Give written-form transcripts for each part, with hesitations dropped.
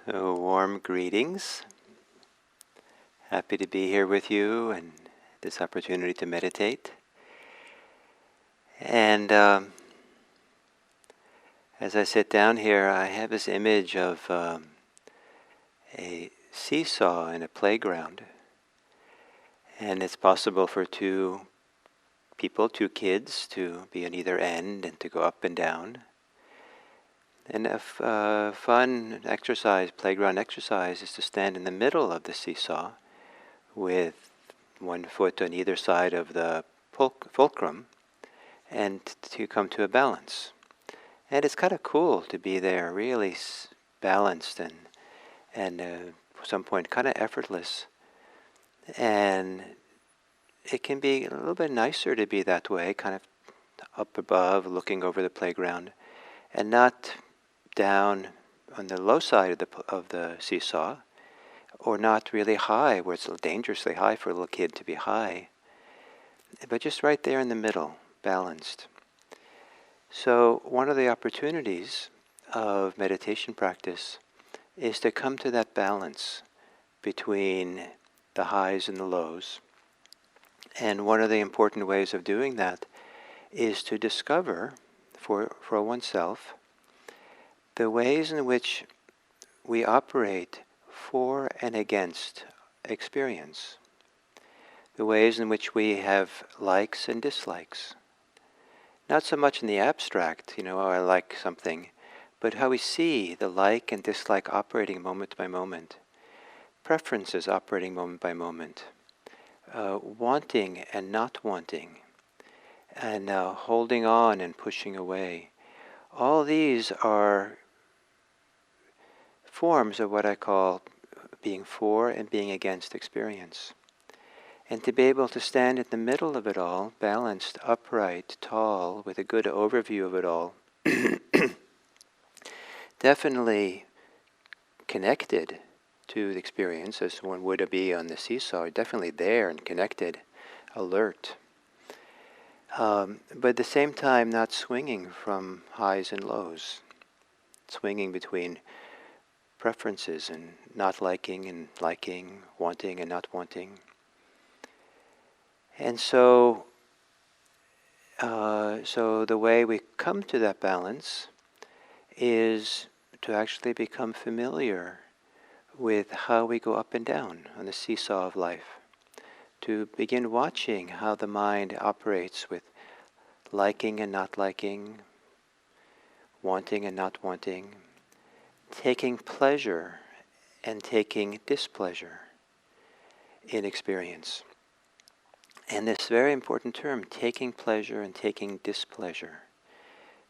Warm greetings. Happy to be here with you and this opportunity to meditate. And as I sit down here, I have this image of a seesaw in a playground. And it's possible for two kids, to be on either end and to go up and down. And a fun exercise, playground exercise, is to stand in the middle of the seesaw with one foot on either side of the fulcrum and to come to a balance. And it's kind of cool to be there, really balanced and at some point kind of effortless. And it can be a little bit nicer to be that way, kind of up above, looking over the playground, and not down on the low side of the seesaw, or not really high, where it's dangerously high for a little kid to be high, but just right there in the middle, balanced. So one of the opportunities of meditation practice is to come to that balance between the highs and the lows. And one of the important ways of doing that is to discover for oneself the ways in which we operate for and against experience, the ways in which we have likes and dislikes. Not so much in the abstract, oh, I like something, but how we see the like and dislike operating moment by moment, preferences operating moment by moment, wanting and not wanting, and holding on and pushing away. All these are forms of what I call being for and being against experience. And to be able to stand in the middle of it all, balanced, upright, tall, with a good overview of it all, definitely connected to the experience as one would be on the seesaw, definitely there and connected, alert. But at the same time not swinging from highs and lows, swinging between preferences and not liking and liking, wanting and not wanting. And so the way we come to that balance is to actually become familiar with how we go up and down on the seesaw of life, to begin watching how the mind operates with liking and not liking, wanting and not wanting, taking pleasure and taking displeasure in experience. And this very important term, taking pleasure and taking displeasure.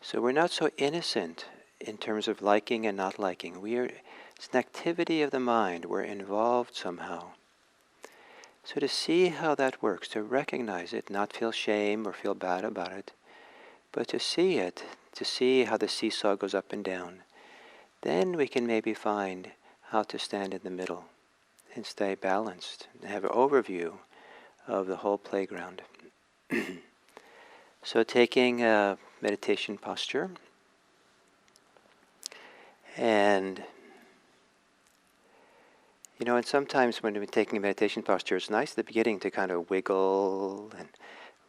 So we're not so innocent in terms of liking and not liking. It's an activity of the mind. We're involved somehow. So to see how that works, to recognize it, not feel shame or feel bad about it, but to see it, to see how the seesaw goes up and down, then we can maybe find how to stand in the middle and stay balanced and have an overview of the whole playground. So taking a meditation posture, and and sometimes when we're taking a meditation posture, it's nice at the beginning to kind of wiggle and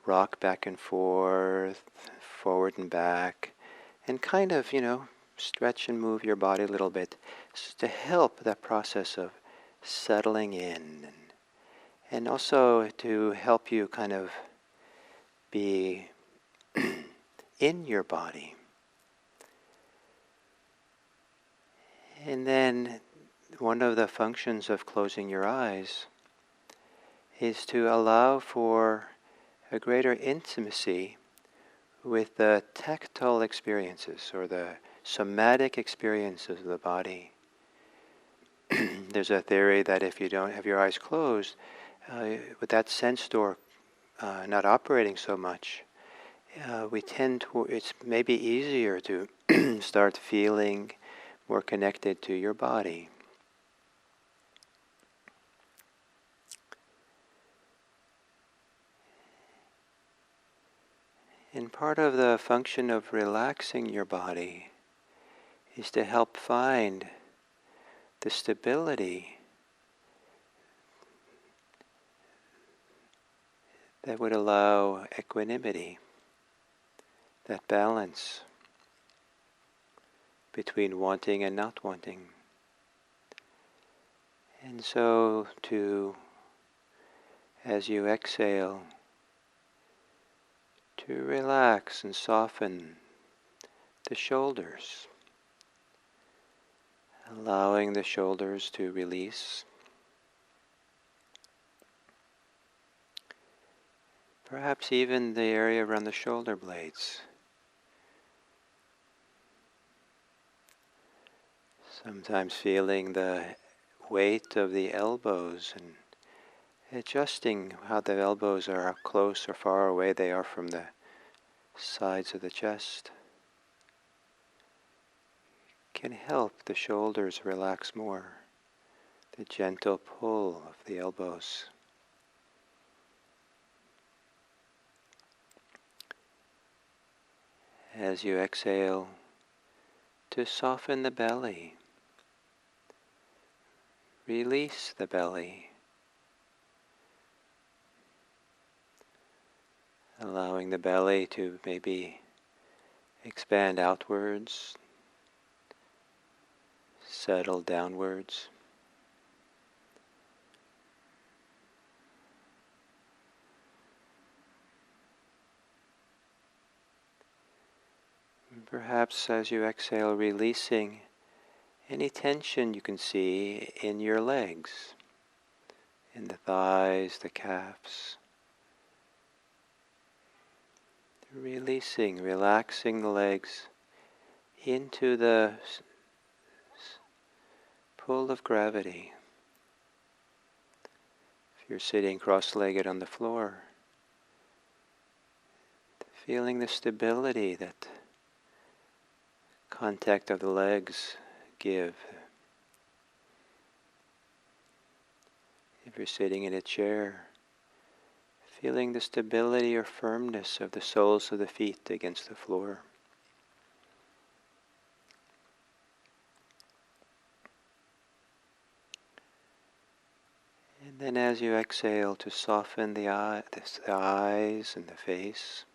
rock back and forth, forward and back, and kind of, stretch and move your body a little bit to help that process of settling in, and also to help you kind of be in your body. And then one of the functions of closing your eyes is to allow for a greater intimacy with the tactile experiences or the somatic experiences of the body. There's a theory that if you don't have your eyes closed, with that sense door not operating so much, it's maybe easier to start feeling more connected to your body. And part of the function of relaxing your body is to help find the stability that would allow equanimity, that balance between wanting and not wanting. And so as you exhale, to relax and soften the shoulders, allowing the shoulders to release. Perhaps even the area around the shoulder blades. Sometimes feeling the weight of the elbows and adjusting how the elbows are, how close or far away they are from the sides of the chest can help the shoulders relax more. The gentle pull of the elbows. As you exhale, to soften the belly. Release the belly. Allowing the belly to maybe expand outwards, settle downwards. And perhaps as you exhale, releasing any tension you can see in your legs, in the thighs, the calves. Releasing, relaxing the legs into the pull of gravity. If you're sitting cross-legged on the floor, feeling the stability that contact of the legs give. If you're sitting in a chair, feeling the stability or firmness of the soles of the feet against the floor. And then as you exhale, to soften the eyes and the face.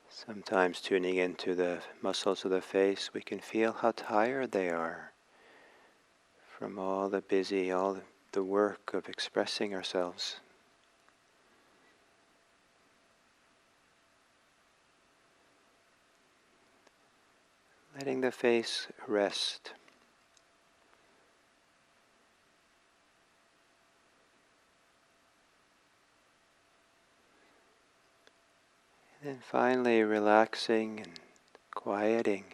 Sometimes tuning into the muscles of the face, we can feel how tired they are from all the work of expressing ourselves. Letting the face rest. And then finally relaxing and quieting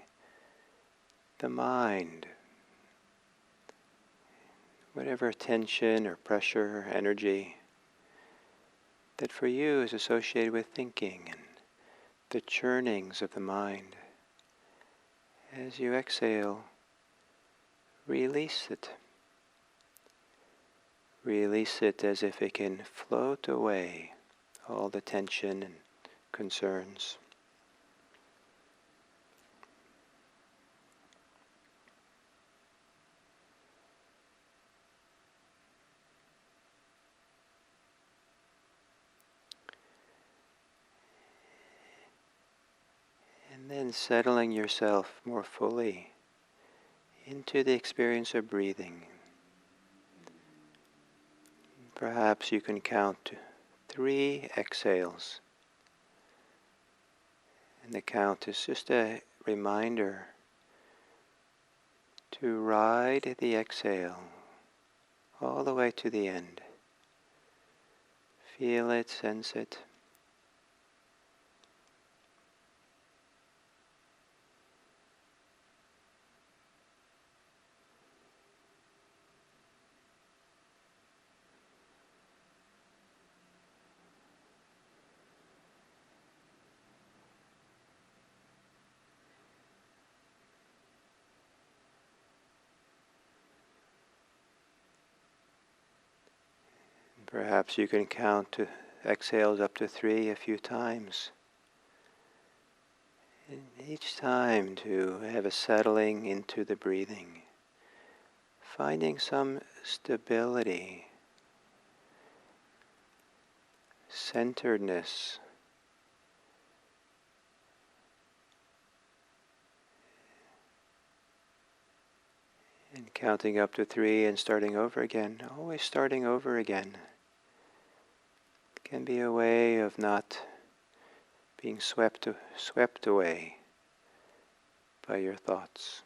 the mind. Whatever tension or pressure or energy that for you is associated with thinking and the churnings of the mind. As you exhale, release it. Release it as if it can float away, all the tension and concerns. And then settling yourself more fully into the experience of breathing. Perhaps you can count 3 exhales. And the count is just a reminder to ride the exhale all the way to the end. Feel it, sense it. Perhaps you can count to exhales up to 3 a few times. And each time to have a settling into the breathing, finding some stability, centeredness, and counting up to 3 and starting over again, always starting over again, can be a way of not being swept away by your thoughts.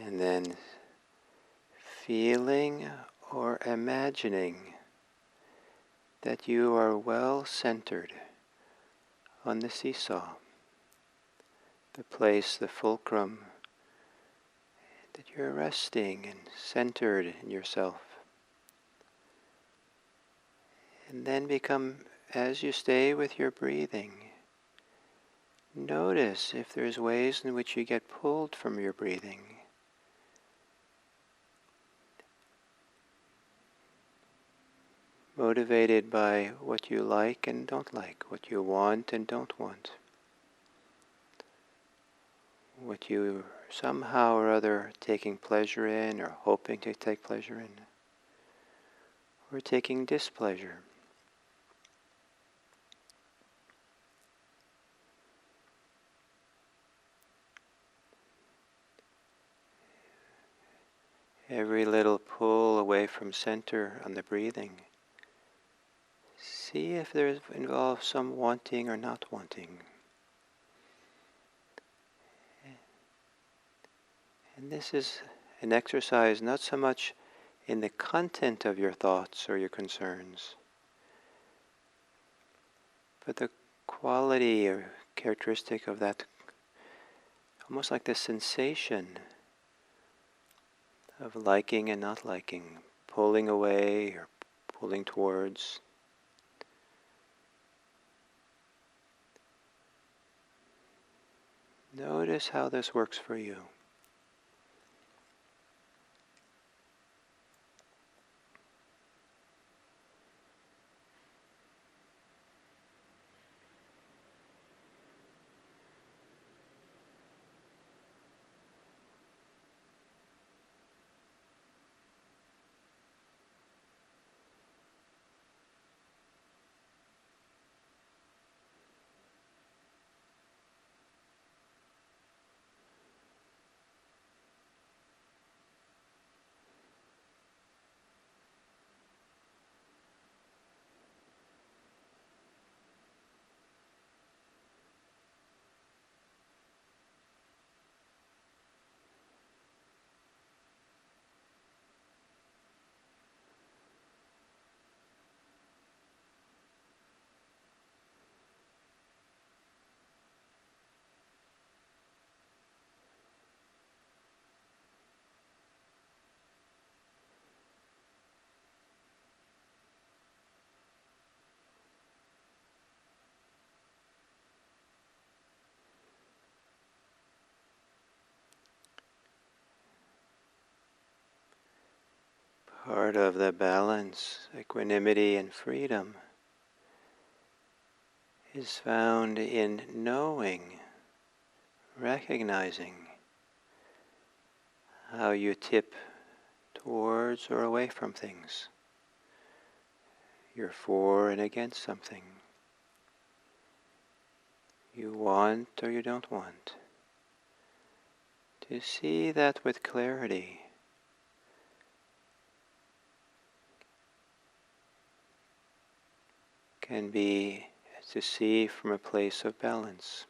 And then feeling or imagining that you are well centered on the seesaw, the place, the fulcrum, that you're resting and centered in yourself. And then as you stay with your breathing, notice if there's ways in which you get pulled from your breathing. Motivated by what you like and don't like, what you want and don't want, what you somehow or other taking pleasure in or hoping to take pleasure in, or taking displeasure. Every little pull away from center on the breathing, see if there involves some wanting or not wanting. And this is an exercise not so much in the content of your thoughts or your concerns, but the quality or characteristic of that, almost like the sensation of liking and not liking, pulling away or pulling towards. Notice how this works for you. Part of the balance, equanimity and freedom, is found in knowing, recognizing how you tip towards or away from things. You're for and against something. You want or you don't want. To see that with clarity, can be to see from a place of balance.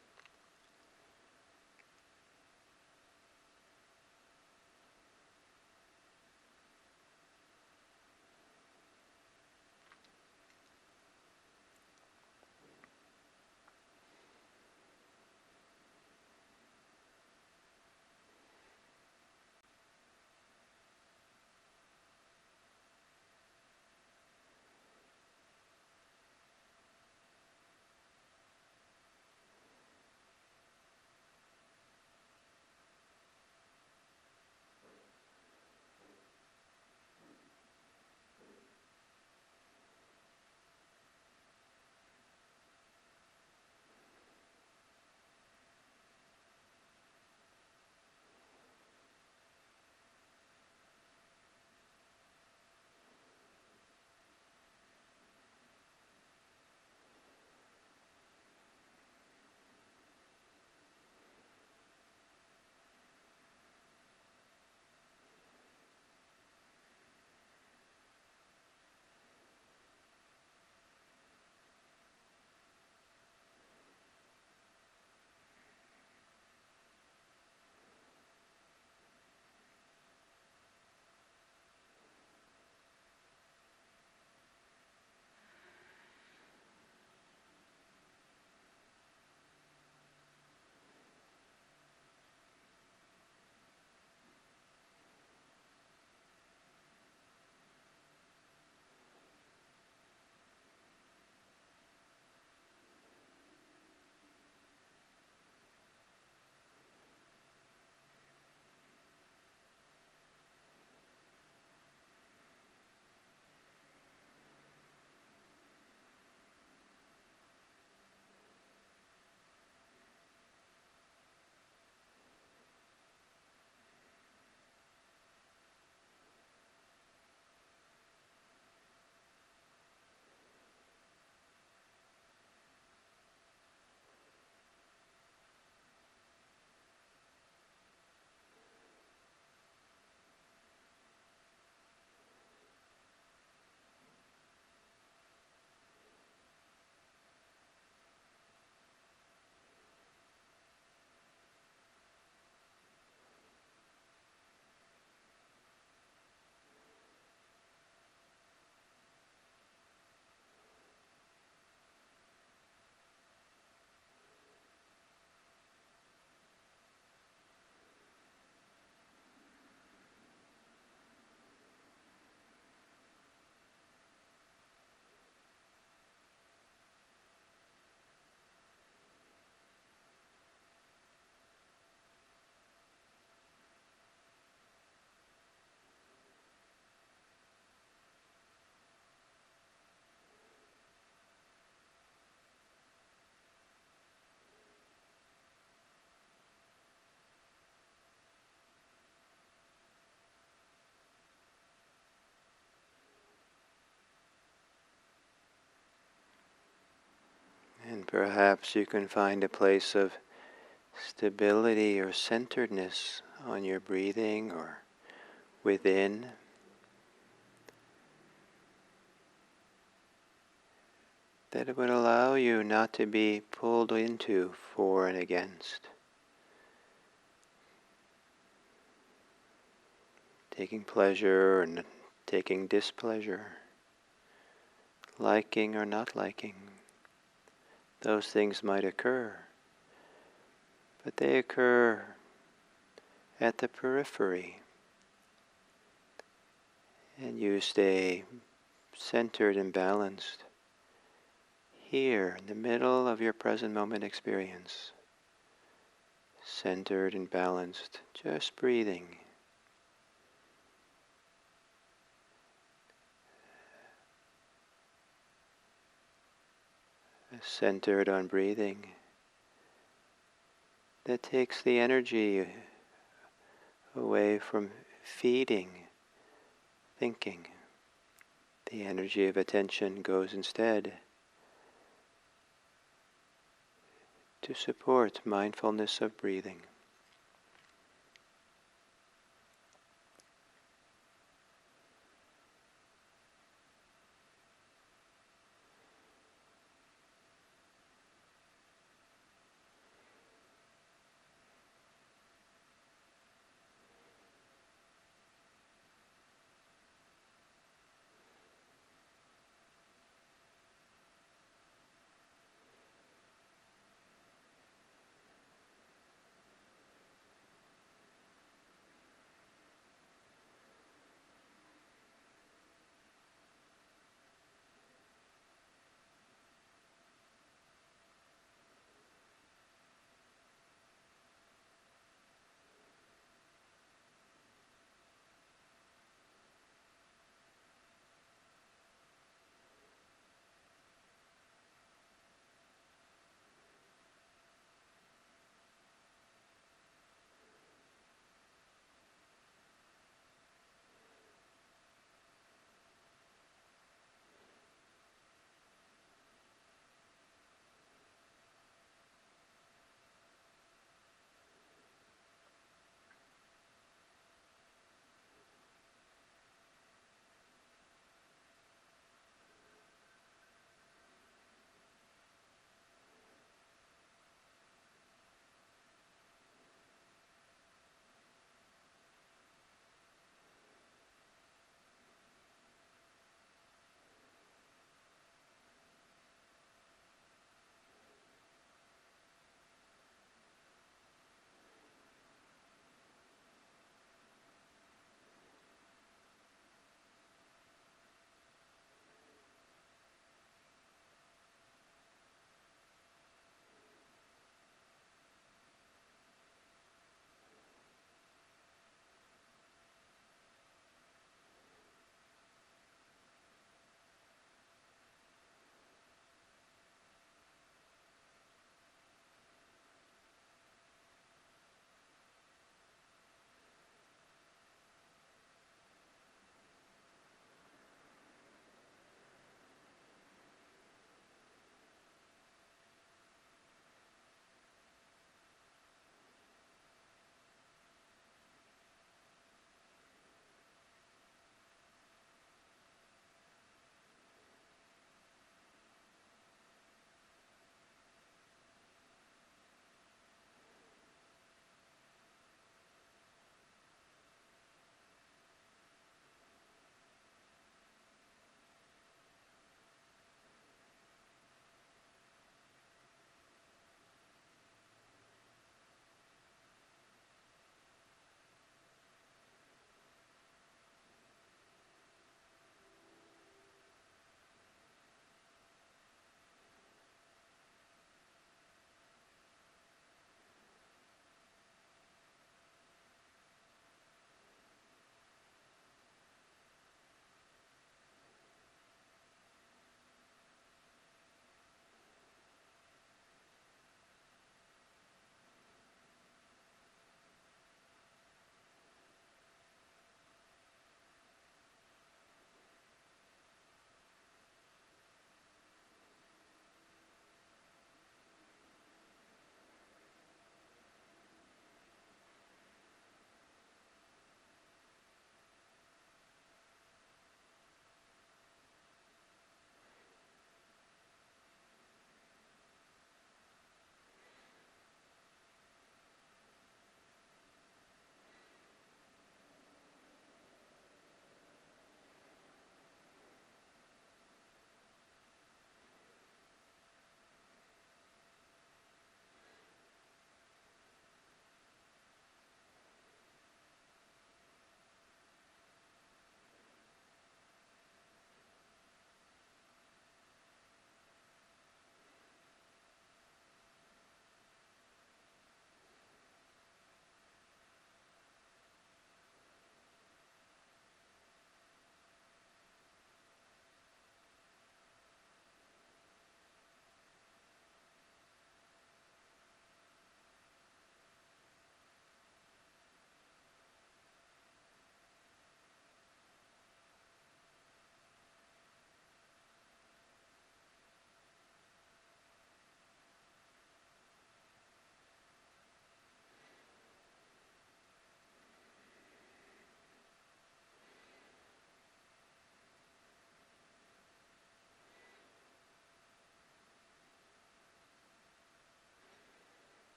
And perhaps you can find a place of stability or centeredness on your breathing or within, that it would allow you not to be pulled into for and against, taking pleasure and taking displeasure, liking or not liking. Those things might occur, but they occur at the periphery, and you stay centered and balanced here in the middle of your present moment experience, centered and balanced, just breathing, centered on breathing. That takes the energy away from feeding thinking. The energy of attention goes instead to support mindfulness of breathing.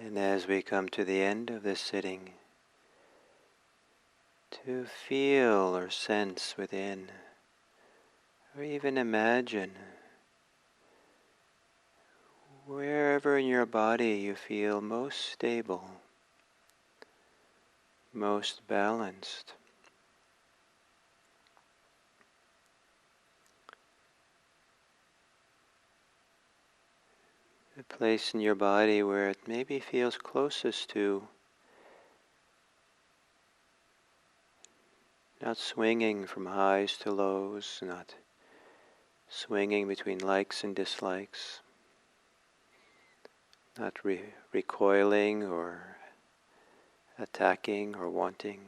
And as we come to the end of this sitting, to feel or sense within, or even imagine, wherever in your body you feel most stable, most balanced. The place in your body where it maybe feels closest to not swinging from highs to lows, not swinging between likes and dislikes, not recoiling or attacking or wanting,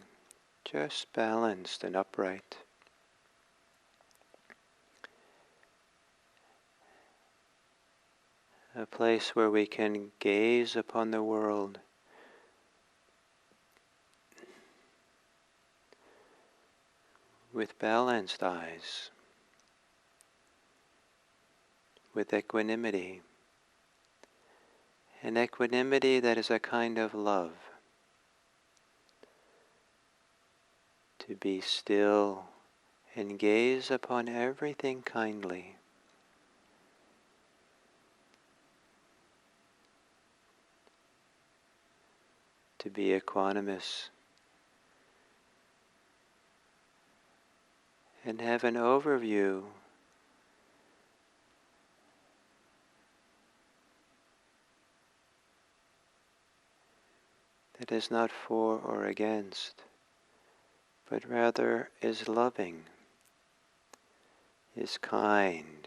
just balanced and upright. A place where we can gaze upon the world with balanced eyes, with equanimity. An equanimity that is a kind of love. To be still and gaze upon everything kindly. To be equanimous and have an overview that is not for or against, but rather is loving, is kind,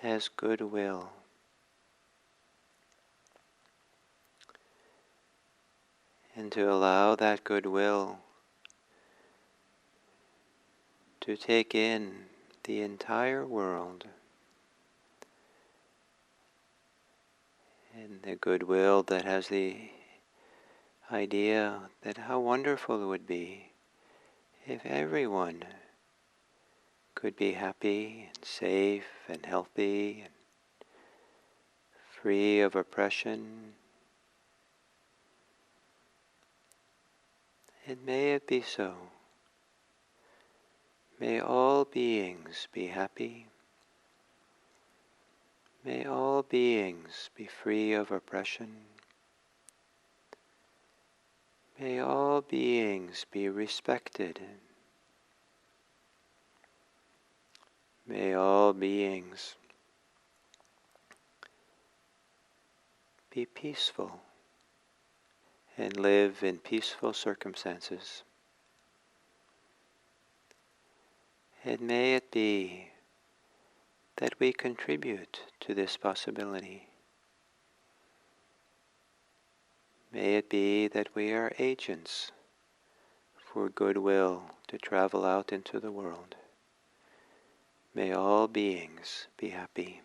has goodwill. And to allow that goodwill to take in the entire world, and the goodwill that has the idea that how wonderful it would be if everyone could be happy and safe and healthy and free of oppression. And may it be so. May all beings be happy. May all beings be free of oppression. May all beings be respected. May all beings be peaceful and live in peaceful circumstances. And may it be that we contribute to this possibility. May it be that we are agents for goodwill to travel out into the world. May all beings be happy.